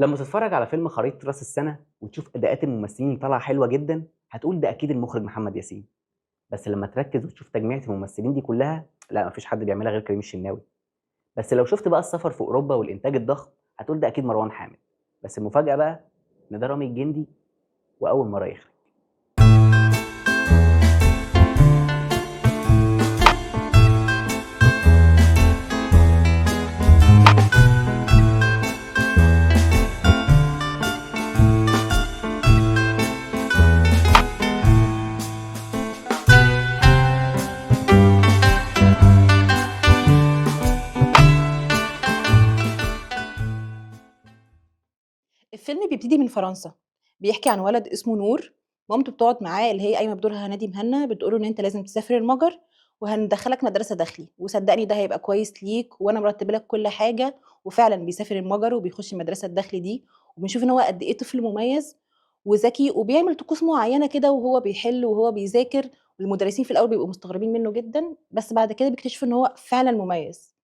لما تتفرج على فيلم خريطة راس السنة وتشوف أداءات الممثلين اللي طالعة حلوة جدا، هتقول ده أكيد المخرج محمد ياسين. بس لما تركز وتشوف تجميعة الممثلين دي كلها، لا مفيش حد بيعملها غير كريم الشناوي. بس لو شفت بقى السفر في أوروبا والإنتاج الضخم، هتقول ده أكيد مروان حامد. بس المفاجأة بقى إن ده رامي الجندي، وأول مرة يخرج. الفيلم بيبتدي من فرنسا، بيحكي عن ولد اسمه نور. مامته بتقعد معاه اللي هي قايمه بدورها هنادي مهنا، بتقول له ان انت لازم تسافر المجر وهندخلك مدرسه داخلي، وصدقني ده هيبقى كويس ليك وانا مرتبه لك كل حاجه. وفعلا بيسافر المجر وبيخش المدرسه الداخلي دي، وبنشوف ان هو قد ايه طفل مميز وذكي وبيعمل طقوس معينه كده وهو بيحل وهو بيذاكر. والمدرسين في الاول بيبقوا مستغربين منه جدا، بس بعد كده بيكتشفوا ان هو فعلا مميز.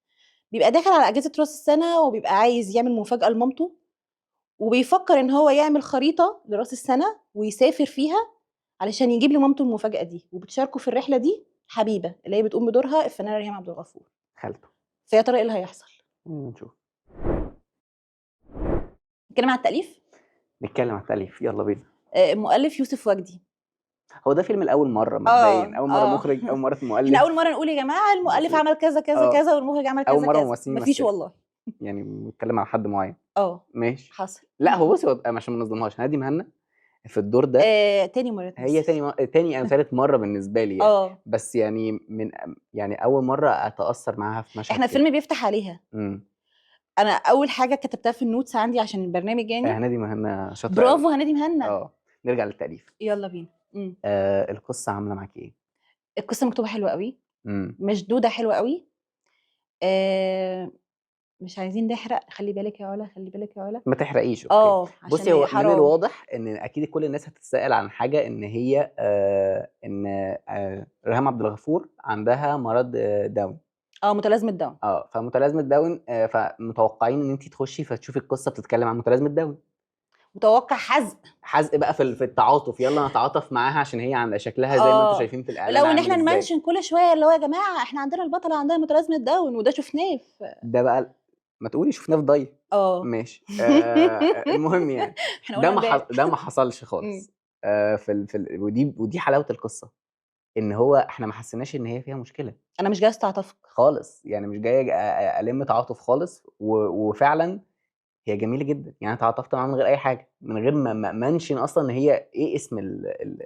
بيبقى داخل على اجازه راس السنه وبيبقى عايز يعمل مفاجاه لمامته، وبيفكر إن هو يعمل خريطة لراس السنة ويسافر فيها علشان يجيب لمامته المفاجأة دي، وبتشاركه في الرحلة دي حبيبة اللي هي بتقوم بدورها الفنانة ريهام عبد الغفور. خالته. فيا ترى إيه اللي هيحصل؟ نشوف. نتكلم على التأليف. نتكلم على التأليف، يلا بينا. مؤلف يوسف وجدي. هو ده فيلم الأول مرة مبدئيا، أول مرة آه. مخرج، أول مرة إحنا أول مؤلف. مرة نقول يا جماعة المؤلف عمل كذا كذا اه، كذا والمخرج عمل أول كذا مرة كذا، ممثلين ما فيش يمثلوا، والله. يعني بنتكلم على حد معين. ماشي. حصل. لا هو بصي، هو عشان ما نظلمهاش، هادي مهنا في الدور ده تاني مرة هي تمثل. تاني او ثالث مره بالنسبه لي يعني. آه. بس يعني يعني اول مره اتاثر معاها في مشهد إحنا كده. الفيلم بيفتح عليها. أنا أول حاجة كتبتها في النوتس عندي عشان البرنامج يعني. هنادي مهنا شاطره قوي. برافو هنادي مهنا. نرجع للتاليف. يلا بينا. القصه عامله معاكي ايه؟ القصة مكتوبة حلوة قوي، امم مشدودة حلوة قوي. آآ مش عايزين نحرق، خلّي بالِك يا علا، خلّي بالِك يا علا. ما تحرقيش، اوكي. عشان بصي، هو من حرام. الواضح ان اكيد كل الناس هتتساءل عن حاجه، ان هي ان ريهام عبد الغفور عندها مرض داون. متلازمة داون. فمتلازمه داون، فمتوقعين ان انت تخشي فتشوفي القصه بتتكلم عن متلازمه داون. متوقع حزق. حزق بقى في التعاطف، يلا نتعاطف معاها عشان هي عند شكلها زي ما انتم شايفين في الاعلان لو إن عامل إحنا ازاي. نمنشن كل شوية اللي هو يا جماعة إحنا عندنا البطلة عندها متلازمة داون وده شُفناه ده بقى ما تقولي شفناه في ضي. ماشي. المهم يعني إحنا قُلنا امبارح. ده ما حصلش إمم. خالص. ودي حلاوه القصه، ان هو احنا ما حسيناش ان هي فيها مشكله أنا مش جاية أستعطفك. خالص، يعني مش جايه الم تعاطف خالص، وفعلا هي جميله جدا، يعني تعاطفت معاها من غير اي حاجه، من غير ما منشن اصلا ان هي ايه اسم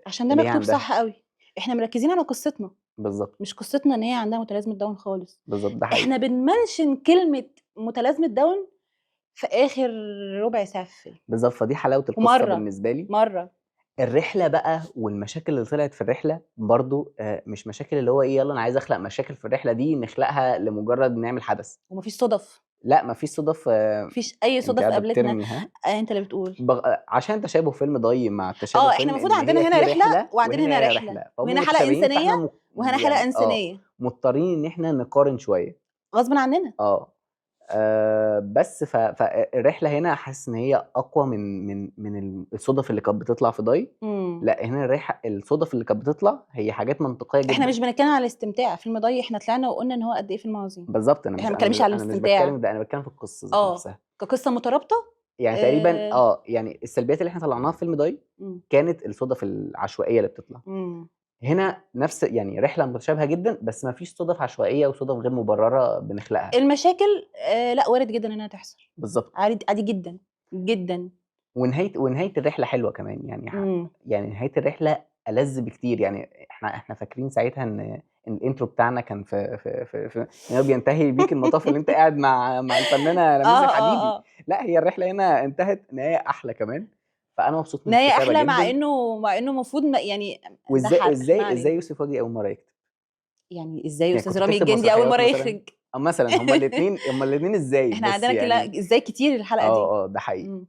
عشان ده اللي هي مكتوب عندها. صح أوي. إحنا مركّزين على قصتنا، بالظبط. مش قصتنا إن هي عندها متلازمة داون خالص. بالظبط، ده حقيقي. إحنا بنمنشن كلمة متلازمة داون في آخر ربع ساعة في الفيلم. بالظبط، فدي حلاوه القصه ومرّة، بالنسبه لي. مرّة. الرحله بقى والمشاكل اللي طلعت في الرحله برضو، مش مشاكل اللي هو ايه، يلا انا عايز اخلق مشاكل في الرحله دي نخلقها لمجرد نعمل حدث. وما فيش صُدف. لا ما فيش صدف. ما فيش أي انت صُدف قاعده قابلتنا. بترمي، ها. أنت اللي بتقول. عشان تشابه فيلم ضي مع تشابه إحنا فيلم المفروض ان عندنا هي هنا في رحلة رحله وعندنا وهنا هنا هي رحلة، رحله، فهم وهنا حلقة متشابهين، إنسانية فاحنا وهنا حلقة يعني إنسانية. مضطرين ان احنا نقارن شويه. غصبٍ عننا. بس فالرحلة هنا حاسس إن هي أقوى من الصُدَف اللي كانت بتطلع في ضَي. إمم. لأ هنا الصُدَف اللي كانت بتطلع هي حاجات منطقية إحنا جدًا. مش بنتكلم على الاستمتاع، فيلم ضي إحنا طلعنا وقُلنا إن هو قد إيه فيلم عظيم. بالضبط، إحنا ما بنتكلمش على أنا مش الاستمتاع. باتكلم ده، أنا باتكلم في القصة ذات نفسها. كقصة مترابطة. يعني تقريبًا آآ يعني السلبيات اللي إحنا طلعناها في فيلم ضَي إمم. كانت الصُدَف العشوائية اللي بتطلع. إمم. هنا نفس يعني رحلة متشابهة جدًا، بس ما فيش صُدَف عشوائية وصُدَف غير مبررة بنخلقها. المشاكل لأ وارد جدًا إنها تحصل. بالضبط. عادي عادي جدًا، جدًا. ونهاية الرحلة حلوة كمان، يعني إمم. يعني نهاية الرحلة ألذ بكتير، يعني إحنا فاكرين ساعتها إن الintro بتاعنا كان في إن هو بينتهي بيك المطاف اللي أنت قاعد مع الفنانة لميس الحديدي. آه. لأ هي الرحلة هنا انتهت نهاية أحلى كمان، فأنا مبسوط من نهاية الكتابة أحلى جدًا. مع إنه المفروض يعني ده وإزاي حرق، ما إزاي علينا. إزاي يوسف وجدي أول مرة يكتب؟ يعني إزاي يعني أستاذ كنت رامي بتكتب الجندي أول مسرحيات مرة مثلًا؟ يخرج؟ أو مثلًا هُم الاتنين إزاي؟ إحنا بس عندنا يعني إزاي كتير الحلقة دي. ده حقيقي. إمم.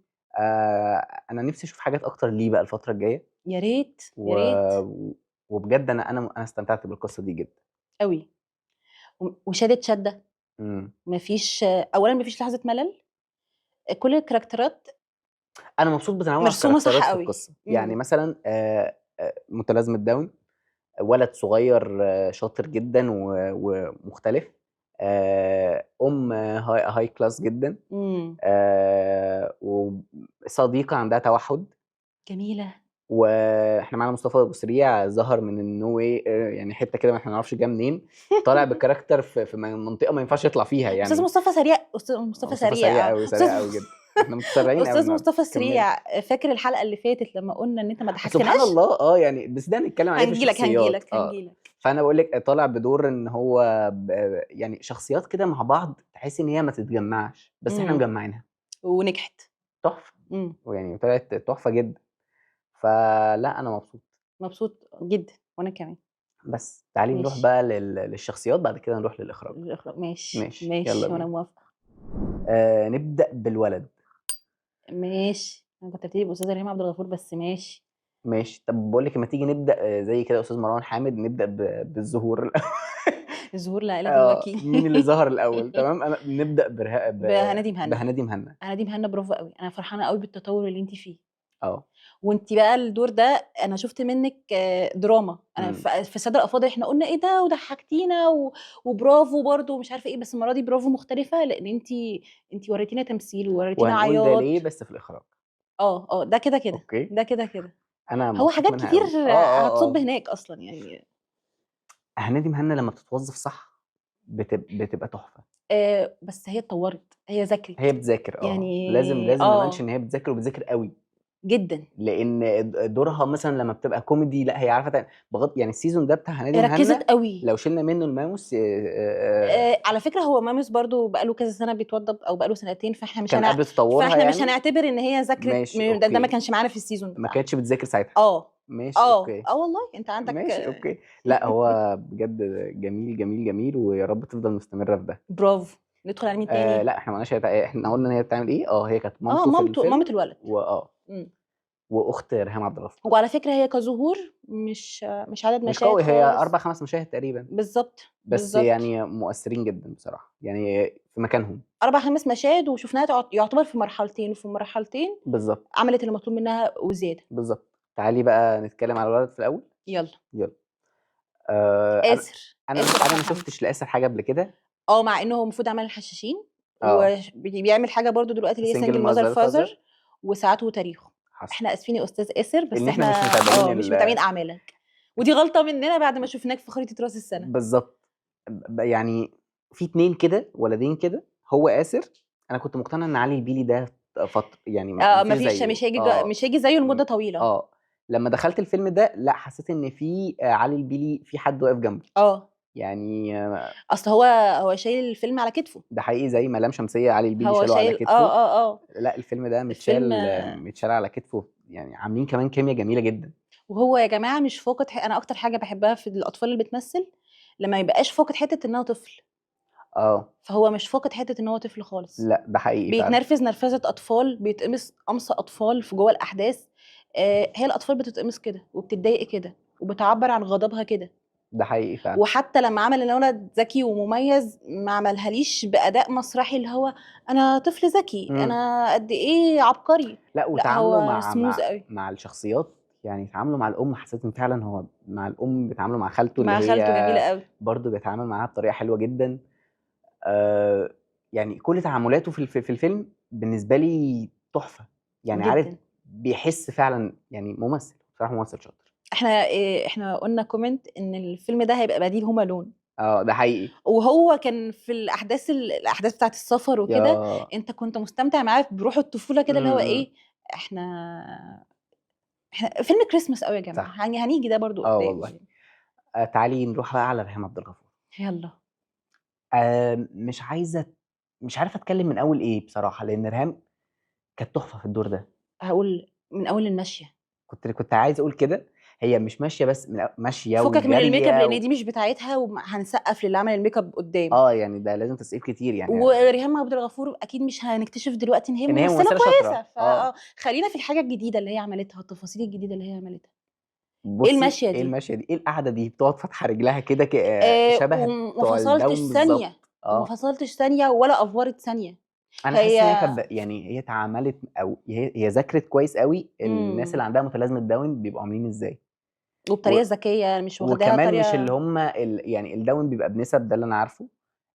أنا نفسي أشوف حاجات أكتر ليه بقى الفترة الجاية. يا ريت، و يا ريت. وبجد أنا استمتعت بالقصة دي جدًا. أوي. وشادت شدّة. إمم. أولًا ما فيش لحظة ملل. كل الكاركترات انا مبسوط بتنوع مرسومه الكاركترات صح في قوي. القصه، يعني مثلا متلازمه داون، ولد صغير شاطر جدا ومختلف، هاي كلاس جدا، امم وصديقه عندها توحد. جميله. واحنا معانا مصطفى ابو سريع ظهر من النو واي، يعني حته كده ما احنا ما نعرفش جه منين، طالع بكاركتر في منطقه ما ينفعش يطلع فيها استاذ يعني. مصطفى سريع، استاذ مصطفى مصطفى سريع سريع قوي، استاذ سريع قوي جدا. احنا متسرعين قوي استاذ النهارده. مصطفى كملي. سريع، فاكر الحلقه اللي فاتت لما قلنا ان انت ما سبحان ضحكتناش؟ الله، يعني بس ده هنتكلم عليه في هنجيلك الشخصيات. هنجيلك هنجيلك. فانا بقول لك طالع بدور ان هو يعني شخصيات كده مع بعض تحس ان هي ما تتجمعش، بس احنا امم مجمعينها. ونجحت. تحفه. امم ويعني طلعت تحفه جدا. فلا انا مبسوط. مبسوط جدا وانا كمان. بس تعالي نروح ماشي. بقى للشخصيات، بعد كده نروح للاخراج. الإخراج. ماشي ماشي، يلا ماشي وانا بينا. موافقه. نبدا بالولد. ماشي، انا كنت ابتدي باستاذ ريهام عبد الغفور بس ماشي. ماشي، طب بقول لك لما تيجي نبدا زي كده استاذ مروان حامد، نبدا بالظهور. ظهور العائله دلوقتي. مين اللي ظهر الاول؟ تمام، انا نبدا بهنادي مهنا. بهنادي مهنا. هنادي مهنا برافو قوي، انا فرحانه قوي بالتطور اللي انت فيه. اه. وانت بقى الدور ده انا شفت منك دراما. انا امم في الساده الافاضل احنا قلنا ايه ده وضحكتينا وبرافو برضو ومش عارفه ايه، بس المره دي برافو مختلفه لان انت وريتينا تمثيل ووريتينا وهنقول ده عياط. ليه بس في الاخراج. اه ده كده كده. اوكي. ده كده كده. انا هو مبسوط حاجات منها كتير قوي. هتصب اه. هناك اصلا يعني. هنادي مهنا لما بتتوظف صح بتبقى تحفه. بس هي اتطورت، هي ذاكرت هي بتذاكر، لازم يعني. لازم نمنشن ان هي بتذاكر وبتذاكر قوي. جدا. لان دورها مثلا لما بتبقى كوميدي، لا هي عارفه بغض يعني السيزون ده بتاع هنادي ركزت مهنا قوي. لو شلنا منه الماوس على فكرة هو ماموس برضو بقاله كذا سنة بيتوضب او بقاله سنتين، كان قبل تطورها فاحنا مش يعني. هنعتبر ان هي ذاكرت ماشي ده ما اوكي. كانش معانا في السيزون ما بتاعها. كانتش بتذاكر ساعتها. اه ماشي اوكي. والله انت عندك ماشي اوكي. لا هو بجد جميل جميل جميل، ويا رب تفضل مستمره في ده. برافو. ندخل على مين تاني؟ لا احنا ما قلناش احنا قلنا ان هي بتعمل ايه. هي كانت مامته في مامة الفيلم، الولد. واه مم. واخت ريهام عبد الغفور. وعلى فكرة هي كظهور مش عدد مش مشاهد قوي، هي خالص. 4 5 مشاهد تقريبا. بالظبط بس بالظبط. يعني مؤثرين جدا بصراحه، يعني في مكانهم. 4 5 مشاهد وشفناها يعتبر في مرحلتين، وفي مرحلتين بالظبط. عملت اللي مطلوب منها وزيادة. بالظبط. تعالي بقى نتكلم على الولد في الاول. يلا. يلا. آه انا آسر. انا آسر انا أحمد ما حمدي. شفتش لاسر حاجه قبل كده. مع انه هو المفروض عمل الحشاشين، اه. وبيعمل حاجه برضو دلوقتي اللي هي سنجل سنجل ماذر ماذر فازر. فازر وساعته وتاريخه. حصل. احنا اسفين يا استاذ آسر بس ان احنا احنا مش متابعين مش متابعين اعمالك، ودي غلطه مننا بعد ما شفناك في خريطه راس السنه. بالظبط. يعني في 2 كده ولدين كده، هو آسر. انا كنت مقتنع ان علي البيلي ده يعني ما ما فيش فيش، زيه. مش هيجي زيه م- لمده طويله. اه لما دخلت الفيلم ده لا حسيت ان في علي البيلي في حد واقف جنبه. اه يعني اصل هو شايل الفيلم على كتفه. ده حقيقي زي ما لام شمسية علي البيلي هو شاله على شايل كتفه. اه لا الفيلم ده الفيلم متشال على كتفه، يعني عاملين كمان كيمياء جميلة جدا. وهو يا جماعه مش فاقد انا اكتر حاجه بحبها في الاطفال اللي بتمثل لما يبقاش فاقد حته انه طفل. اه. فهو مش فاقد حته ان هو طفل خالص. لا ده حقيقي فعلا. بيتنرفز نرفزه اطفال، بيتقمص قمص اطفال في جوه الاحداث. هي الاطفال بتتقمص كده وبتتضايق كده وبتعبر عن غضبها كده. ده حقيقي فعلا. وحتى لما عمل ان ولد ذكي ومميز ما عملهاليش باداء مسرحي اللي هو انا طفل ذكي امم انا قد ايه عبقري. لا لا وتعامله هو سموز قوي. مع الشخصيات. يعني تعامله مع الام، حسيت ان فعلا هو مع الام بيتعاملوا مع خالته اللي مع خالته جميله هي قوي. برضه بيتعامل معاها بطريقه حلوه جدا. آه يعني كل تعاملاته في الفيلم بالنسبه لي تحفه. يعني عارف، جدا. بيحس فعلا، يعني ممثل بصراحه، ممثل شاطر. احنا قلنا كومنت ان الفيلم ده هيبقى بديل هوم الون. ده حقيقي. وهو كان في الاحداث بتاعه السفر وكده. يا انت كنت مستمتع معاه بروح الطفوله كده اللي هو امم ايه. احنا فيلم كريسمس قوي يا جماعه، صح. يعني هنيجي ده برضو قدام والله. يعني. تعالي نروح بقى على ريهام عبد الغفور. يلا. مش عايزه، مش عارفه اتكلم من اول ايه بصراحه، لان ريهام كانت تحفه في الدور ده. هقول من اول المشيه. كنت عايز اقول كده. هي مش ماشيه بس، ماشيه فكك من الميك اب وجاريه لان دي مش بتاعتها وهنسقف للي عمل الميك اب قدام. يعني ده لازم تسقيف كتير يعني. وريهام عبد الغفور اكيد مش هنكتشف دلوقتي ان هي ان هي ممثله ممثله كويسه، شاطره. خلينا في الحاجه الجديده اللي هي عملتها، التفاصيل الجديده اللي هي عملتها. ايه بصي المشيه ايه دي؟ الماشيه دي، ايه القعده دي، بتقعد فاتحه رجلها كده شبه وما بتوع فصلتش الداون ثانيه. بالظبط. وما فصلتش ثانيه ولا افورت ثانيه. انا حاسس ان هي هي كانت يعني هي اتعاملت او هي ذاكرت كويس قوي الناس امم اللي عندها متلازمه داون بيبقوا عاملين ازاي. و... وبطريقه ذكيه، مش واخداها وكمان مش اللي طريقه. هم يعني الداون بيبقى بنسب، ده اللي انا عارفه.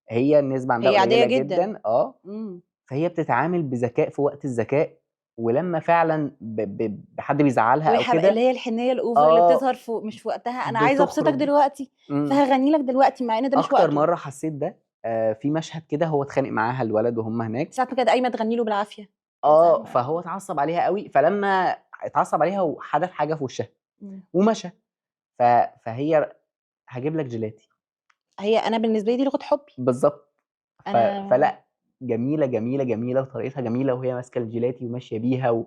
هي النسبه عندها هي عاديه قليله جدا. جدا امم فهي بتتعامل بذكاء في وقت الذكاء، ولما فعلا بحد بيزعلها او اللي كده هي الحنيه الاوفر اللي اه بتظهر مش في وقتها، انا عايزه ابسطك بتخرج. دلوقتي امم فهغني لك دلوقتي مع ان ده مش اكتر وقته. مره حسيت ده في مشهد كده هو اتخانق معاها الولد وهم هناك. ساعه ما كانت قايمه تغني له بالعافيه. يا سلمى. فهو اتعصب عليها قوي، فلما اتعصب عليها وحدف حاجه في وشها مم. ومشى. ف... فهي هجيب لك جيلاتي انا بالنسبه لي دي لغه حبي. بالظبط. انا فلا، جميله جميله جميله وطريقتها جميله وهي ماسكه الجيلاتي وماشيه بيها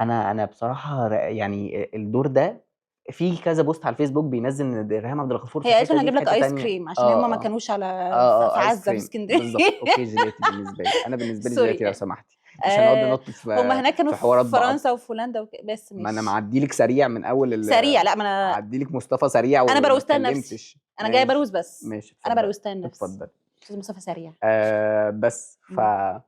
انا بصراحه يعني الدور ده في كذا بوست على الفيسبوك بينزل ان ريهام عبد الغفور في هي قالت له الحته انا دي هجيب في لك حته ايس تانية. كريم عشان هما ما كانوش في ايس عزه في كريم اسكندريه. بالظبط. اوكي جيلاتي بالنسبه لي، انا بالنسبه لي سوري جيلاتي لو يعني. سمحتي، مش هنقعد ننط هما في هناك كانوا في في حوارات بعض. فرنسا وفي هولندا بس ما انا مش معدي لك سريع من اول سريع. لا، ما اعدي لك مصطفى سريع انا وما بروزتها لنفسي. اتكلمتش. انا جايه ماشي بروز بس. ماشي انا اتفضل بروزتها لنفسي. اتفضل. استاذ مصطفى سريع. بس مم.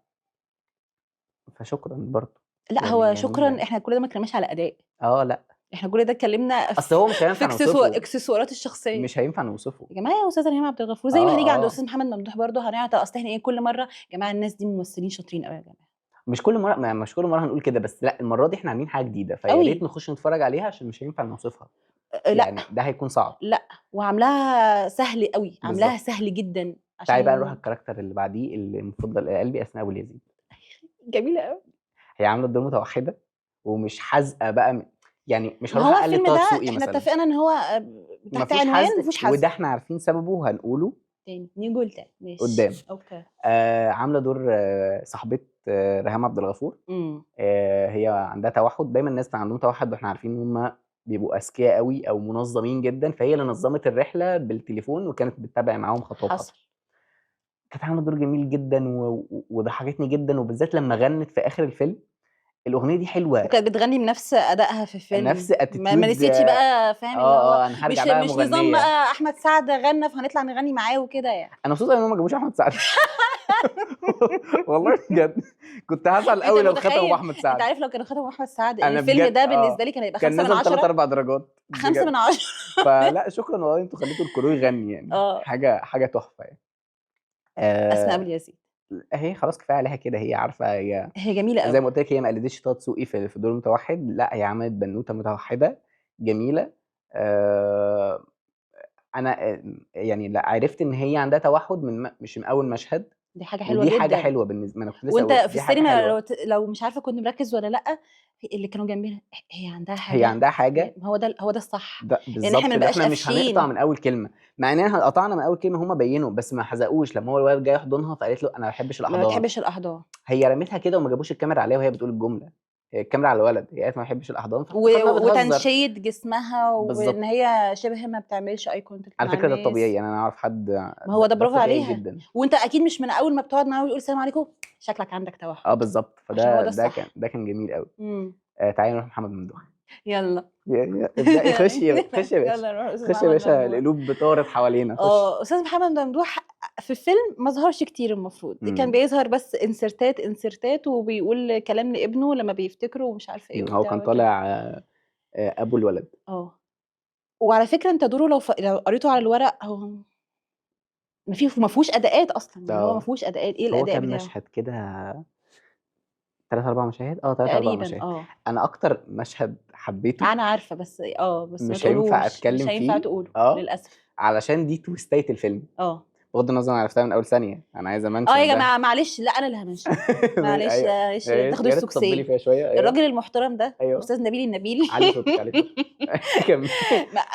فشكرا برضه. لا، يعني هو شكرا، جميله. احنا كل ده ما اتكلمناش على اداء. لا، احنا كل ده اتكلمنا اصل هو مش في هينفع نوصفه، اكسسوارات الشخصيه. مش هينفع نوصفه. يا جماعه، يا استاذه ريهام عبد الغفور زي ما اه هنيجي عند اه استاذ محمد ممدوح برضه هنعطي. اصل احنا كل مره يا جماعه الناس دي ممثلين شاطرين قوي يا جماعه. مش كل مره مش كل مره هنقول كده، بس لا المره دي احنا عاملين حاجه جديده فيا قوي. ريت نخش نتفرج عليها عشان مش هينفع نوصفها. لا، يعني ده هيكون صعب. لا، وعاملاها سهل قوي، عاملاها بالظبط. سهل جدا تعالي بقى نروح عشان الكاركتر اللي بعديه اللي مفضل الى قلبي، اسماء ابو اليزيد. جميله قوي. هي عامله دور متوحده ومش حازقه بقى يعني مش ما هروح هو اقلد الفيلم طه ده دسوقي احنا مثلا. اتفقنا ان هو ما تحت فيهوش عنوان حزق، مفيهوش وده حزق. احنا عارفين سببه وهنقوله تاني نقول تاني قدام. ماشي اوكي. عامله دور صاحبه ريهام عبد الغفور. امم هي عندها توحد. دايما الناس اللي عندهم توحد واحنا عارفين ان هم بيبقوا اذكياء قوي او منظمين جدا، فهي اللي نظمت الرحله بالتليفون وكانت بتتابع معاهم خطوه بخطوه. حصل. كانت عامله دور جميل جدا وضحكتني جدا، وبالذات لما غنت في اخر الفيلم. الاغنيه دي حلوه. وكانت بتغني بنفس ادائها في نفس الفيلم. ما اتيتيود. نسيتش بقى، فاهم اللي هو انا هرجع مش بقى مش نظام مغنيه. بقى احمد سعد غنى فهنطلع نغني معاه وكده يعني. انا مبسوط ان هم ما جابوش احمد سعد. والله بجد كنت هزعل انت قوي لو ختموا متخيل؟ باحمد انت سعد. عارف لو كانوا ختموا احمد سعد انا الفيلم بجد ده بالنسبه لي كان هيبقى كان 5 من نزل 3 10. 4 درجات 5 من بجد. 10. فلا شكرا والله، انتوا خليتوا الكرو يغني يعني اه. حاجه تحفه يعني. اسماء ابو آه اليزيد. هي خلاص كفايه عليها كده، هي عارفه هي. هي جميله زي قوي. ما قلت لك هي ما قلدتش طه دسوقي في دور متوحد، لا هي عملت بنوته متوحده جميله. آه انا يعني لا عرفت ان هي عندها توحد مش من اول مشهد. دي حاجه حلوه ودي حاجه جدا. حلوه بالنسبه، ما انا كنت لسه وانت اقول في دي حاجه السينما حلوه. لو مش عارفه كنت مركز ولا لا، اللي كانوا جنبنا هي عندها هي حاجه. عندها حاجه. هو ده الصح. ده لان احنا بالظبط، ما ده نبقاش احنا مش هنقطع قافشين. من اول كلمه، مع اننا قطعنا من اول كلمه هما بينوا بس ما حزقوش لما هو الولد جاي يحضنها فقالت له انا ما بحبش ما الاحضان. بتحبش الاحضان. هي رمتها كده وما جابوش الكاميرا عليها وهي بتقول الجمله. هي الكاميرا على الولد، هي قالت ما بحبش الاحضان فافتكرناها بتهزر. وتنشيد جسمها وان بالظبط. هي شبه ما بتعملش اي كونتاكت على مع فكره ده الناس. الطبيعي يعني، انا اعرف حد ما هو ده ده برافو الطبيعي عليها. جدا. وانت اكيد مش من اول ما بتقعد معاه ويقول السلام عليكم شكلك عندك توحد. بالظبط، عشان هو فده ده ده كان الصح. ده كان جميل قوي. امم تعالي نروح محمد ممدوح. يلا. ابدأي خش يا باشا. يلا نروح استاذ خش يا محمد باشا، ممدوح. القلوب بتورط حوالينا، خش. استاذ محمد ممدوح في الفيلم ما ظهرش كتير. المفروض كان امم بيظهر بس انسرتات وبيقول كلام لابنه لما بيفتكره ومش عارفه ايه هو وبتاع كان وكده. طالع ابو الولد. وعلى فكره انت دوره لو قريته على الورق هو ما فيهوش اداءات اصلا. يعني هو ما اه فيهوش اداءات. ايه هو الاداء كان بتاعه؟ مشهد كده، 3 4 مشاهد، 3 4 تقريبا مشاهد. انا اكتر مشهد حبيته انا عارفه بس ما مش هينفع تقولوش، مش اتكلم هينفع فيه. تقوله اه للاسف. علشان دي تويستايه الفيلم. اه بغض النظر انا عرفتها من اول ثانيه، انا عايز يا امنشن ده. جماعه معلش، لا انا اللي همشي. معلش ايوه معلش تاخدوا يا ريت تطبلي السوكسيه. فيها شويه. ايوه الراجل المحترم ده ايوه استاذ نبيل النبيل. علي صوتك علي صوتك. كمل.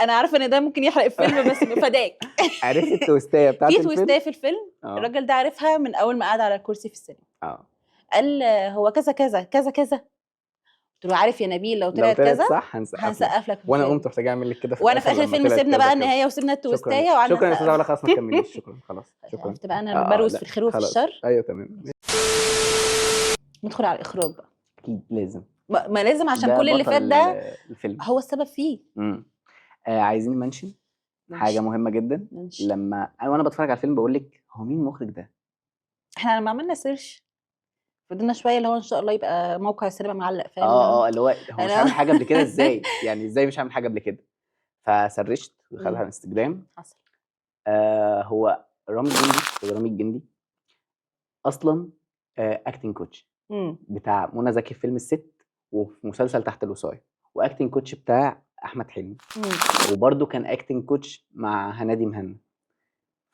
انا عارفه ان ده ممكن يحرق الفيلم بس فداك. عرفت التويستايه بتاعت في الفيلم. تويستايه في الفيلم. اه الراجل ده عارفها من اول ما قعد على الكرسي في السينما. اه قال هو كذا كذا كذا كذا. قلت له عارف يا نبيل لو لو طلعت طلعت كذا صح هنسقف لك. هنسقف لك في وانا الفيلم. قمت رحت جاي اعمل لك كده في وانا في الاخر اخر لما الفيلم طلعت سيبنا كذا بقى كذا. النهايه وسيبنا شكرا التويستايه وقعدنا شكرا يا استاذه نسقف. ولا خلاص ما تكمليش. شكرا خلاص شكرا. عرفت بقى انا بروز لا في الخير وفي خلاص الشر. ايوه تمام. ندخل على الاخراج بقى. اكيد لازم. ما لازم عشان ده كل اللي فات بطل ده الفيلم. هو السبب فيه. امم عايزين منشن حاجه ماشي مهمه جدا. ماشي. لما انا وانا بتفرج على الفيلم بقول لك هو مين المخرج ده؟ احنا لما عملنا سيرش فضلنا شويه اللي هو ان شاء الله يبقى موقع السينما معلق، فاهم اللي هو اللي هو مش اللي هو عامل حاجه قبل كده ازاي؟ يعني ازاي مش عامل حاجه قبل كده؟ فسرشت ودخلت على مم. الانستجرام. حصل. هو رامي الجندي اصلا اكتنج كوتش بتاع منى زكي في فيلم الست، وفي مسلسل تحت الوصاية، واكتنج كوتش بتاع احمد حلمي، وبرده كان اكتنج كوتش مع هنادي مهنا.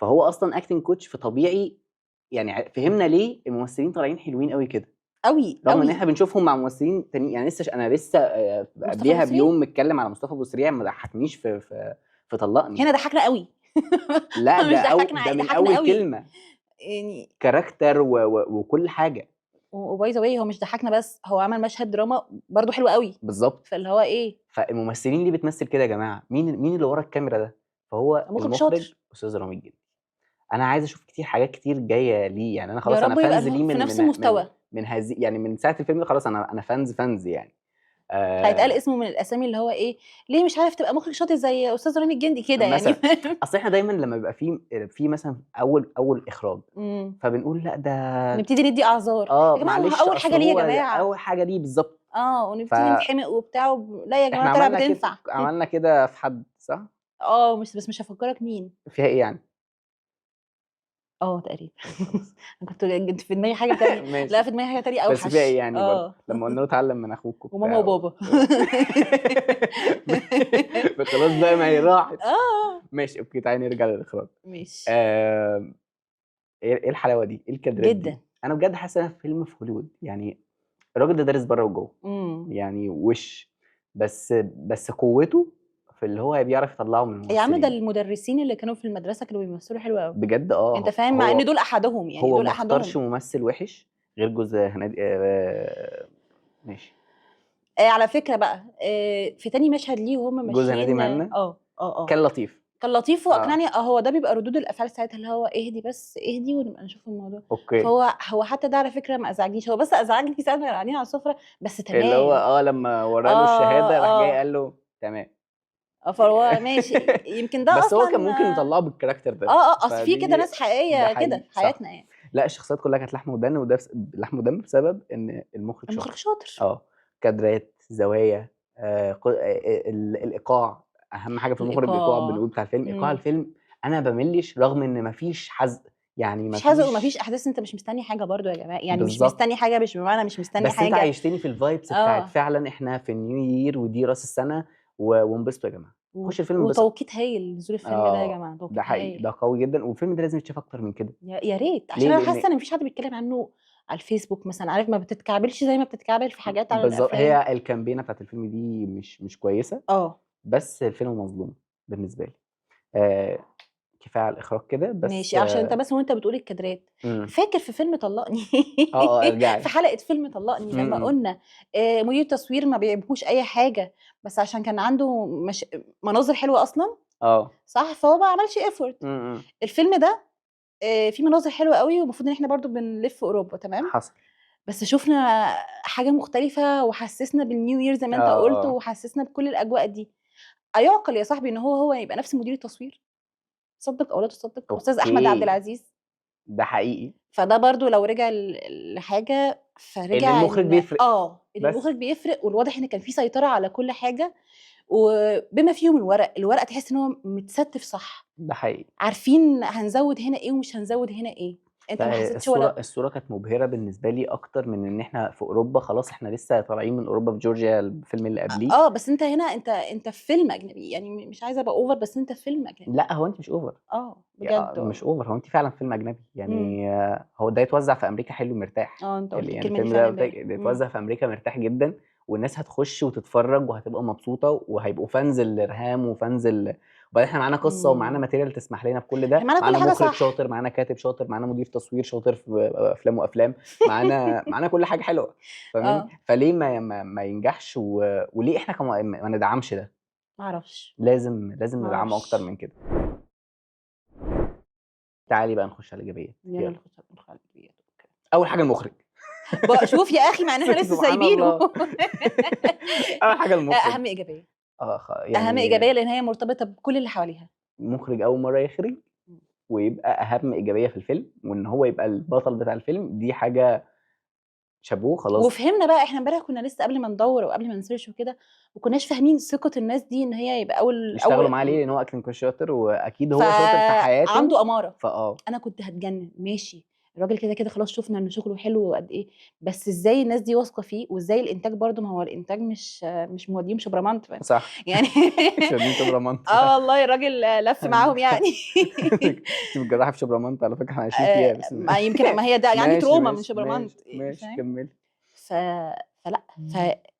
فهو اصلا اكتنج كوتش، فطبيعي يعني فهمنا ليه الممثلين طالعين حلوين قوي كده، قوي رغم ان قوي. احنا بنشوفهم مع ممثلين تانيين. يعني انا لسه مصطفى قبليها بوسريع بيوم متكلم على مصطفى ابو سريع، ما ضحكنيش في طلقني. هنا ضحكنا قوي. لا مش ده ضحكنا، من ضحكنا اول قوي كلمه، يعني. كاركتر وكل حاجه. وباي ذا واي هو مش ضحكنا بس، هو عمل مشهد دراما برضو حلو قوي، بالظبط. فاللي هو ايه، فالممثلين اللي بتمثل كده يا جماعه، مين اللي ورا الكاميرا ده؟ فهو مخرج المخرج شاطر. استاذ رامي الجندي. انا عايز اشوف حاجات كتير جايه ليه، يعني انا يا خلاص انا رب يبقى فانز ليه في من نفس من من المستوى. من هذه، يعني من ساعه الفيلم ده خلاص انا فانز يعني. هيتقال آه اسمه من الاسامي اللي هو ايه، ليه مش عارف تبقى مخرج شاطر زي استاذ رامي الجندي كده يعني. مثلا اصل احنا دايما لما بيبقى في مثلا اول اخراج، امم فبنقول لا ده نبتدي ندي اعذار يا جماعه، ما هو معلش اول اصل حاجه ليه يا هو جماعه. اول حاجه ليه بالظبط. ونبتدي فاحنا نتحمق وبتاع لا يا جماعه طلع عملنا كده، بتنفع. في حد صح. مش بس مش هفكرك مين. فيها ايه يعني؟ تقريبا. خلاص. انا كنت في دماغي حاجه تانية. لا، ماشي. في دماغي حاجه تانية بس فيها ايه اوحش. يعني برضه لما قلنا له اتعلم من اخوك وماما وبتاع وبابا. خلاص بقى، ما هي راحت. اه ماشي اوكي، تعالي نرجع للاخراج. ماشي. آه... ايه الحلاوه دي، ايه الكادرات دي؟ جدا. انا بجد حاسس ان انا في فيلم في هوليوود يعني. الراجل ده دارس بره وجوه، امم يعني بس قوته في اللي هو بيعرف يطلعه من يا عم، ده الممثلين. المدرسين اللي كانوا في المدرسه كانوا بيمثلوا حلو قوي. بجد انت فاهم، مع ان دول احدهم، يعني هو دول ما اختارش احدهم. ممثل وحش غير جوز هنادي. ماشي. على فكره بقى، في تاني مشهد ليه وهم جوز هنادي ماشيين. مهنا اه كان لطيف. كان لطيف اه واقنعني. هو ده بيبقى ردود الافعال ساعتها، اللي هو اهدي بس اهدي ونبقى نشوف الموضوع. اوكي. فهو حتى ده على فكره ما ازعجنيش، هو بس ازعجني ساعه ما كانوا قاعدين على السفره، بس اللي هو تمام. لما وراله اه الشهاده راح جاي اه قال له تمام. فهو ماشي، يمكن ده بس هو اصلا. كان ممكن يطلعه بالكاركتر ده. اصل في كده فدي ناس ده حقيقيه كده حقيقي في صح. حياتنا يعني. لا الشخصيات كلها كانت لحم ودم، وده لحم ودم بسبب ان المخرج المخرج شاطر. شاطر. كادرات، زوايا، الايقاع. اهم حاجه في المخرج الايقاع، الايقاع. بنقول بتاع الفيلم ايقاع امم الفيلم. انا بملش رغم ان مفيش حزق، يعني مفيش حزق مفيش. ومفيش احداث، انت مش مستني حاجه برضو يا جماعه، يعني مش بالظبط. مستني حاجه، مش بمعنى مش مستني بس انت حاجه. عايشتني في الفايبس بتاعت اه فعلا احنا في النيو يير ودي راس السنه، وانبسطوا يا جماعه، خش الفيلم انبسط. وتوقيت هايل نزول الفيلم ده يا جماعه، ده توقيت حقيقي، هايل. ده قوي جدا، والفيلم ده لازم يتشاف اكتر من كده. يا ريت، عشان ليه؟ انا لان حاسه ان مفيش حد بيتكلم عنه على الفيسبوك مثلا، عارف، ما بتتكعبلش زي ما بتتكعبل في حاجات على بالظبط، الافلام. هي الكامبينه بتاعت الفيلم دي مش كويسه، اه بس الفيلم مظلوم بالنسبه لي. آه كفايه على الاخراج كده بس. ماشي، عشان انت بس وانت بتقول الكادرات، امم فاكر في فيلم طلقني؟ ارجعي. في حلقه فيلم طلقني لما امم قلنا مدير تصوير ما بيعجبوش اي حاجه، بس عشان كان عنده مناظر حلوه اصلا، اه صح، فهو ما عملش ايفورت. امم الفيلم ده فيه مناظر حلوه قوي، والمفروض ان احنا برضو بنلف في اوروبا، تمام، حصل. بس شفنا حاجه مختلفه وحسسنا بالنيو يير زي ما انت قلت، اه وحسسنا بكل الاجواء دي. ايعقل يا صاحبي ان هو يبقى نفس مدير التصوير؟ تصدق او لا تصدق، استاذ احمد عبد اوكي، العزيز. ده حقيقي. فده برضو لو رجع لحاجه، ان فرجع المخرج ان بيفرق ان بس. المخرج بيفرق، والواضح ان كان في سيطره على كل حاجه، وبما فيهم الورق تحس ان هو متستف صح، ده حقيقي. عارفين هنزود هنا ايه ومش هنزود هنا ايه. انت ما حسيتش ولا؟ الصورة كانت مبهرة بالنسبة لي أكتر من إن إحنا في أوروبا. خلاص إحنا لسه طالعين من أوروبا في جورجيا الفيلم اللي قبليه. بس انت هنا، انت في فيلم اجنبي، يعني مش عايزه ابقى اوفر، بس انت في فيلم اجنبي. لا هو أنت مش أوفر. بجد مش أوفر، هو أنت فعلا فيلم أجنبي امم يعني. هو ده يتوزع في أمريكا حلو مرتاح. انت قلت يعني الكلمه دي الفيلم فعلا ده قلت لك امبارح. ده يتوزع في أمريكا مرتاح جدا، والناس هتخش وتتفرج وهتبقى مبسوطة وهيبقوا فانز الإرهام وفانز وبعدين إحنا معانا قصة ومعانا امم ماتيريال تسمح لنا بكل احنا ده، معانا كل معانا حاجه مخرج صح. شاطر، معانا كاتب شاطر، معانا مدير تصوير شاطر في أفلام معانا كل حاجة حلوة. فاهماني؟ اه فليه ما ينجحش وليه احنا كمان ما ندعمش ده؟ معرفش لازم ندعمه اكتر معرفش من كده. تعالي بقى نخش على الايجابيات، يلا يلا. ندخل على الكبير. اول حاجه المخرج. بقى شوف يا اخي، مع ان احنا لسه سبحان سايبينه. الله. اول حاجه المخرج. اهم ايجابيه. اهم يعني ايجابيه لان هي مرتبطه بكل اللي حواليها. مخرج اول مره يخرج ويبقى اهم ايجابيه في الفيلم، وان هو يبقى البطل بتاع الفيلم، دي حاجه شابوه خلاص. وفهمنا بقى احنا امبارح كنا لسه قبل ما ندور وقبل ما نسيرش وكده، ما كناش فاهمين ثقة الناس دي ان هي يبقى يشتغلوا اول معاه ليه؟ لان هو اكلين كوش شاطر، واكيد هو شاطر في حياته. فعنده امارة. فاه انا كنت هتجنن ماشي، الراجل كده كده خلاص شفنا ان شغله حلو وقد ايه، بس ازاي الناس دي واثقه فيه، وازاي الانتاج برضو، ما هو الانتاج مش موديهم شبرمنت فاهم؟ صح. يعني شادين شبرمنت. اه والله الراجل لف معاهم يعني. انت متجرحه في شبرمنت على فكره، احنا عايشين فيها بس. ما يمكن ما هي ده يعني ماشي تروما من ماشي شبرمنت ماشي ماشي، فاهم؟ كملي. ف... فلا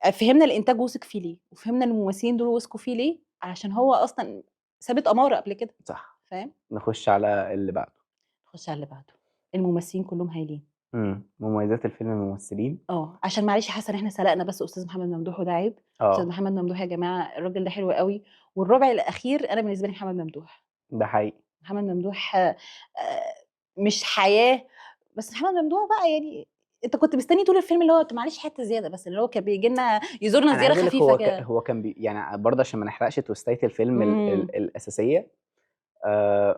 ففهمنا الانتاج وثق فيه ليه، وفهمنا الممثلين دول وثقوا فيه ليه، علشان هو اصلا ثابت اماره قبل كده صح. فاهم؟ نخش على اللي بعده. نخش على اللي بعده. الممثلين كلهم هايلين. مميزات الفيلم الممثلين. عشان معلش حاسه ان احنا سلقنا بس استاذ محمد ممدوح، وده عيب. استاذ محمد ممدوح يا جماعه الراجل ده حلو قوي، والربع الاخير انا بالنسبه لي محمد ممدوح. ده حقيقي. محمد ممدوح مش حياه، بس محمد ممدوح بقى يعني انت كنت مستني طول الفيلم اللي هو معلش حته زياده، بس اللي هو كان بيجي لنا يزورنا انا زياره عايز اقول لك خفيفه كده. هو كان يعني برضه عشان ما نحرقش تويستايه الفيلم امم الاساسيه.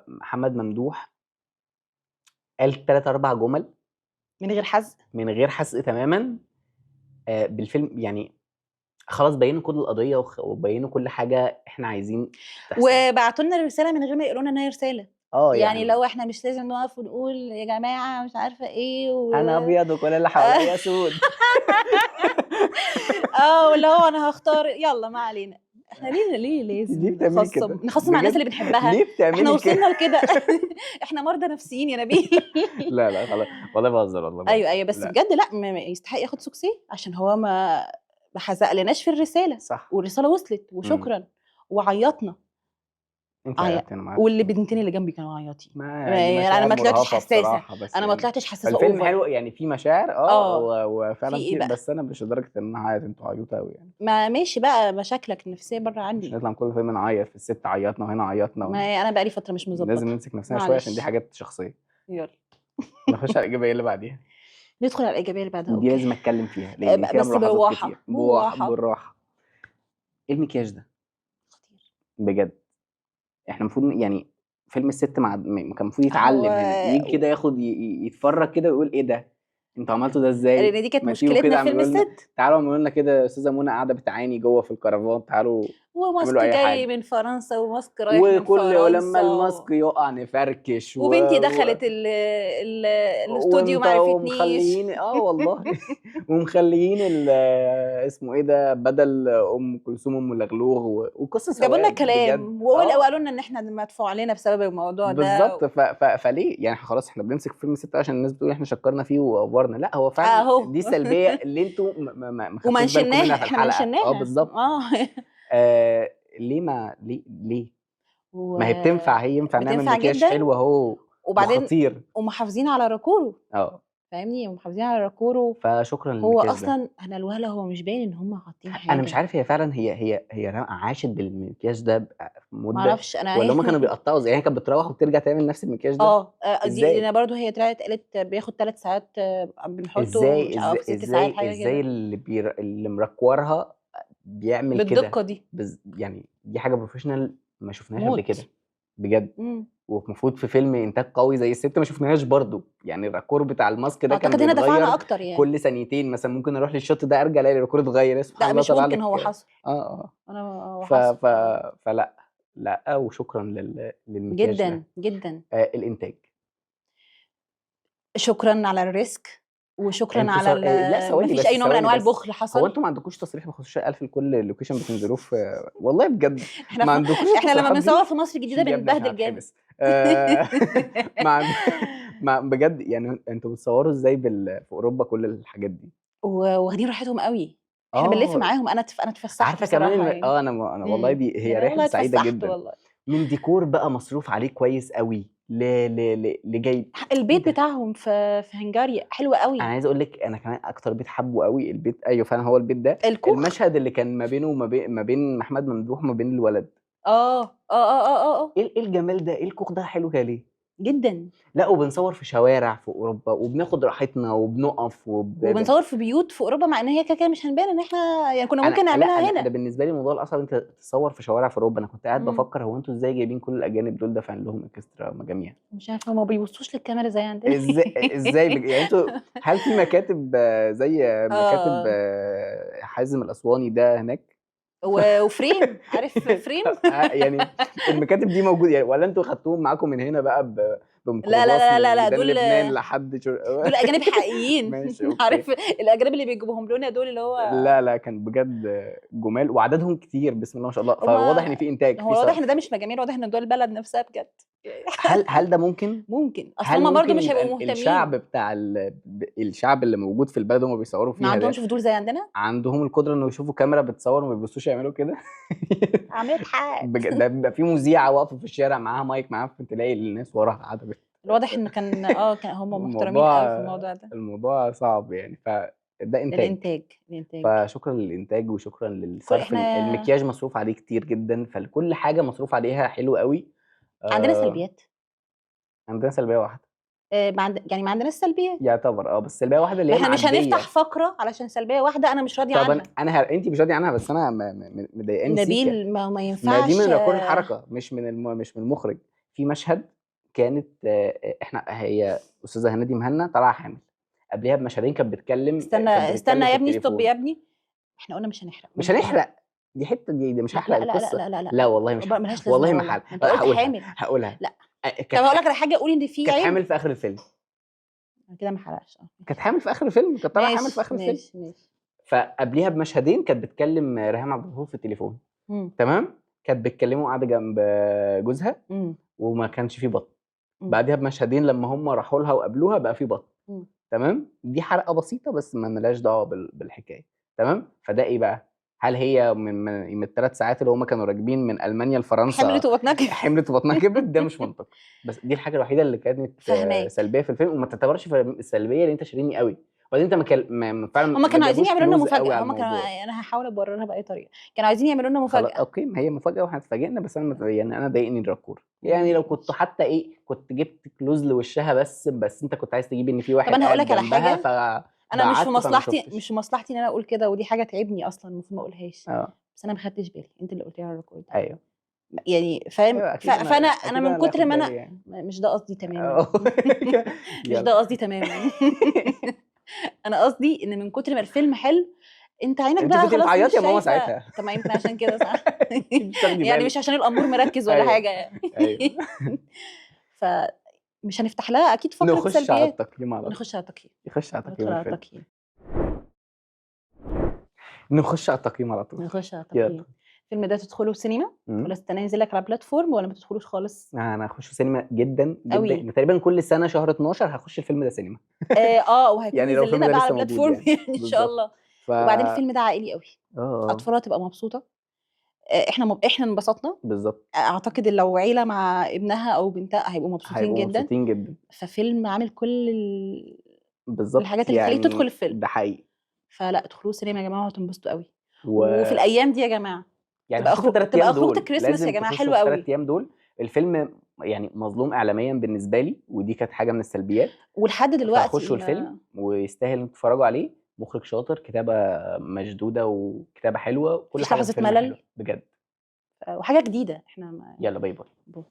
محمد ممدوح قال 3 4 جمل من غير حزق. من غير حزق تماما. بالفيلم يعني خلاص بينوا كل القضيه وبينوا كل حاجه احنا عايزين تحصل. وبعتوا لنا الرساله من غير ما يقولوا لنا ان هي رساله. يعني يعني لو احنا مش لازم نقف ونقول يا جماعه مش عارفه ايه انا ابيض وكل اللي حواليا سود. واللي هو انا هختار يلا ما علينا. احنا ليه ليه لازم بتعملي كده؟ نخصم مع الناس بجد اللي بنحبها؟ ليه احنا بتعملي كده؟ وصلنا لكده. احنا مرضى نفسيين يا نبيل. لا لا خلاص، والله بهزر والله بهزر. ايوه بس لا بجد لا يستحق ياخد سوكسي عشان هو ما حزقلناش في الرساله، صح. والرساله وصلت وشكرا. وعيطنا. انت عيطتي انا معاك. واللي بنتين اللي جنبي كانوا عياطين. ما يعني انا مشاعر ما طلعتش مرهفه حساسه، بصراحه، بس انا ما يعني طلعتش حساسه الفيلم اوفر. حلو يعني فيه مشاعر في وفعلا ايه فيه، بقى؟ بس انا مش لدرجه ان انا عيط. انتوا عيوطه قوي يعني. ما ماشي بقى مشاكلك النفسيه بره مش عني. هنطلع من كل فيلم نعيط، في الست عيطنا وهنا عيطنا ما انا بقى لي فتره مش لازم مظبطه. نمسك نفسنا شويه عشان دي معلش حاجات شخصيه. يلا نخش على الايجابيه اللي بعديها. ندخل على الايجابيه اللي بعدها. دي اوكي لازم اتكلم فيها لان فيها بس ملاحظات بواحه كتير. بواحه. بالراحه. ايه المكياج ده خطير. بجد؟ احنا المفروض يعني فيلم الست كان المفروض هو يتعلم هنا، يجي كده ياخد يتفرج كده ويقول ايه ده انتوا عملتوا ده ازاي؟ لان دي كانت ما تيجوا كده مشكلتنا في فيلم اعملوا لنا، الست. تعالوا اعملوا لنا كده يا استاذه منى قاعده بتعاني جوه في الكرفان، تعالوا وماسك اعملوا اي جاي حاجه. من فرنسا وماسك رايح من ولما فرنسا الماسك يقع نفركش وبنتي دخلت الاستوديو ما عرفتنيش. ومخليين والله. ومخليين اسمه ايه ده بدل ام كلثوم ام لغلوغ وقصه جابوا لنا سواد بجد. كلام وقالوا لنا ان احنا مدفوع علينا بسبب الموضوع ده. بالظبط. فليه يعني خلاص احنا بنمسك فيلم 6 عشان الناس بتقول احنا شكرنا فيه وافورنا؟ لا هو فعلا اهو دي السلبيه اللي انتوا ما خدتوش بالكم ومنشناها، منها في احنا الحلقه. منشناها بالظبط. ليه ما ليه ما هي بتنفع، هي ينفع نعمل بتنفع مكياج جدا. حلو اهو وبعدين وخطير. ومحافظين على راكورو فاهمني، ومحافظين على راكورو. فشكرا هو للمكياج ده. اصلا انا الوهله هو مش باين ان هم حاطين حاجه. انا مش عارف هي فعلا هي عاشت بالمكياج ده مده، معرفش انا ولا هم كانوا بيقطعوا زي هي كانت بتروح وبترجع تعمل نفس المكياج ده. دي انا برضو هي طلعت قالت بياخد 3 ساعات بنحطه مش عارف 6 ساعات حاجه كده. ازاي اللي مركورها بيعمل كده بالدقه دي. يعني دي حاجه بروفيشنال ما شفناهاش قبل موت. كده بجد. ومفروض في فيلم انتاج قوي زي الست ما شفناهاش برضو. يعني الراكور بتاع الماسك ده كان اعتقد هنا دفعنا بيتغير اكتر يعني. كل ثانيتين مثلا، ممكن اروح للشوت ده ارجع الاقي الراكور اتغير. سبحان لا الله مش طلع ممكن لك. هو حصل. انا هو ف... حصل. ف... فلا لا وشكرا للمكياج جدا ده جدا. الانتاج. شكرا على الريسك، وشكرا انتوا على لا ثواني مفيش بس، اي نوع من ثواني انواع بس. البخل حصل. هو انتوا ما عندكوش تصريح ب 15000 لكل لوكيشن بتنزلوه في والله بجد احنا عندكوش احنا لما التصريحات دي؟ بنصور في مصر الجديده شيل يا ابني عشان بنتبهدل جامد. هتحبس. بجد يعني انتوا بتصوروا ازاي في اوروبا كل الحاجات دي؟ واخدين راحتهم قوي. احنا بنلف معاهم. انا اتفسحت عارفه كمان يعني. انا والله دي هي رحله سعيده جدا والله. من ديكور بقى مصروف عليه كويس قوي لجايب البيت بتاعهم في هنغاريا حلو قوي. انا عايز اقول لك انا كمان اكتر بيت حبه قوي البيت. ايوه فعلا هو البيت ده. الكوخ. المشهد اللي كان ما بينه ما بين محمد ممدوح وما بين الولد. ايه ايه الجمال ده؟ ايه الكوخ ده حلو كده ليه؟ جدا. لا وبنصور في شوارع في اوروبا وبناخد راحتنا وبنقف وبنصور في بيوت في اوروبا، مع ان هي كده كده مش هنبان ان احنا يعني كنا انا ممكن لا نعملها انا هنا. بالنسبه لي الموضوع الاصعب انت تصور في شوارع في اوروبا. انا كنت قاعد مم. بفكر هو انتوا ازاي جايبين كل الاجانب دول دافعين لهم اكسترا مجاميع؟ مش عارفه هما بيبصوش للكاميرا زي عندنا. ازاي يعني انتوا هل في مكاتب زي مكاتب اه حازم الاسواني ده هناك؟ وفريم، عارف فريم. يعني المكاتب دي موجوده يعني، ولا انتوا خدتوهم معاكم من هنا بقى لا لا بميكروباص لا من لا لا، ميدان دول لبنان لحد دول اجانب حقيقيين. ماشي اوكي. عارف الاجانب اللي بيجيبوهم لنا دول اللي هو لا كان بجد جمال وعددهم كتير بسم الله ما شاء الله، فواضح هما. ان في انتاج هو في واضح ان صرف. ده مش مجاميع، واضح ان دول البلد نفسها بجد. هل ده ممكن؟ ممكن، اصل هل هما برضو ممكن مش يبقى هيبقوا مهتمين. الشعب بتاع الشعب اللي موجود في البلد هم بيصوروا ما فيها عندهمش ده فضول زي عندنا. عندهم القدره انه يشوفوا كاميرا بتصور وما يبصوش يعملوا كده؟ مدحت. ده بيبقى في مذيعه واقفه في الشارع معاها مايك معاها تلاقي الناس وراها قاعده. الواضح ان كان هما محترمين الموضوع قوي في الموضوع ده. الموضوع صعب يعني، فده انتاج. الانتاج. فشكرا للانتاج وشكرا كل للصرف. احنا المكياج مصروف عليه كتير جدا، فكل حاجه مصروف عليها حلو قوي. عندنا آه سلبيات. عندنا سلبيه واحده يعني ما عندناش سلبيات. يعتبر، بس سلبيه واحده اللي ما هي احنا مش هنفتح معديه. فقره علشان سلبيه واحده انا مش راضيه طب عنها. انت مش راضي عنها، بس انا مضايقاني سيكا. نبيل ما ما دي ينفعش. من ركون الحركه، مش من المخرج. في مشهد كانت هي استاذه هنادي مهنا طالعه حامل، قبلها بمشهدين كانت بتتكلم استنى يا في ابني، ستوب التليفون. يا ابني. احنا قلنا مش هنحرق، مش ممكن. هنحرق دي حته، دي مش لا هحرق لا لا لا القصه. لا لا, لا والله مش هحرق. ملهاش لازمه والله ما والله، هحرق. ما انت قلت هقولها حامل. هقولها لا. طب كانت هقول لك على حاجه، قولي ان في كانت عيب. حامل في اخر الفيلم. كده ما حرقش. كانت حامل في اخر الفيلم، كانت طالعه حامل في ماشي اخر الفيلم. ماشي. فقبليها بمشهدين كانت بتكلم ريهام عبد الغفور في التليفون. مم. تمام. كانت بتكلمه قاعده جنب جوزها مم. وما كانش فيه بطن. مم. بعدها بمشهدين لما هم راحوا لها وقابلوها بقى فيه بطن. مم. تمام. دي حلقه بسيطه بس ما لهاش دعوه بالحكايه. تمام. فده ايه بقى؟ هل هي من الثلاث ساعات اللي هم كانوا راكبين من المانيا لفرنسا حملت وبطنها كده. حملت وبطنها كبرت؟ ده مش منطقي. بس دي الحاجه الوحيده اللي كانت فهماك. سلبيه في الفيلم، وما تعتبرش سلبيه لان انت شاريني قوي. وبعدين انت فعلا هما ما كانوا عايزين جابوش يعملوا لنا كلوز قوي مفاجاه، على هما كانوا. الموضوع. انا هحاول ابررها باي طريقه. كانوا عايزين يعملوا لنا خلاص مفاجاه. اوكي، ما هي مفاجاه وهتفاجئنا، بس انا يعني انا ضايقني الراكور. يعني لو كنت حتى كنت جبت كلوز لوشها بس انت كنت عايز تجيب ان في واحد طب انا هقول قاعد لك على جنبها حاجه. انا مش في فبعدت فما مصلحتي شفتش. مش في مصلحتي ان انا اقول كده، ودي حاجه تعبني اصلا، المفروض ما اقولهاش. اه بس انا ما خدتش بالي، انت اللي قلت لي على الريكورد. ايوه يعني فاهم. ايوه اكيد فانا اكيد من انا اللي كتر هاخد ما بالي انا يعني. مش ده قصدي تماما. مش يلا ده قصدي تماما. انا قصدي ان من كتر ما الفيلم حلو، انت عينك انت بقى كنت خلاص مش بتعيطي يا ماما شايفه. ساعتها. طب ما يمكن عشان كده صح. مش تاخدي يعني بالك. مش عشان الامور مركز ولا ايوه حاجه يعني. ايوه. فمش هنفتح لها اكيد فقره نخش على سلبيات. التقييم على طول. نخش على التقييم. نخش على تقييم ندخل على الفيلم. التقييم. نخش على التقييم على طول. نخش على يلا. التقييم. الفيلم ده تدخله سينما مم. ولا استنى ينزل لك على بلاتفورم ولا ما تدخلوش خالص؟ انا هخش سينما جدا قوي. جدا، تقريبا كل سنه شهر 12 هخش الفيلم ده سينما. وهيكون يعني لو نزل الفيلم لنا ده بقى على لسه موجود بلاتفورم يعني. يعني ان شاء بالظبط. الله. ف وبعدين الفيلم ده عائلي قوي. اه اطفال هتبقى مبسوطه. احنا انبسطنا. بالظبط. اعتقد ان لو عيله مع ابنها او بنتها هيبقوا مبسوطين هيبقوا جدا. مبسوطين جدا. ففيلم عامل كل بالظبط الحاجات اللي تخليك تدخل الفيلم. ده حقيقي. فلا ادخلوا سينما يا جماعه وهتنبسطوا قوي. و... وفي الايام دي يا جماعه يعني تبقى خشوا 3 تبقى ايام خروجه دول، الكريسماس يا لازم جماعه تخشوا حلوه في 3 قوي. ايام دول. الفيلم يعني مظلوم اعلاميا بالنسبه لي، ودي كانت حاجه من السلبيات. ولحد دلوقتي فخشوا الفيلم ويستاهل انتوا تتفرجوا عليه. مخرج شاطر، كتابه مشدوده وكتابه حلوه، كل مفيش حاجه في لحظه الفيلم ملل. حلوه بجد. وحاجه جديده احنا يلا باي باي.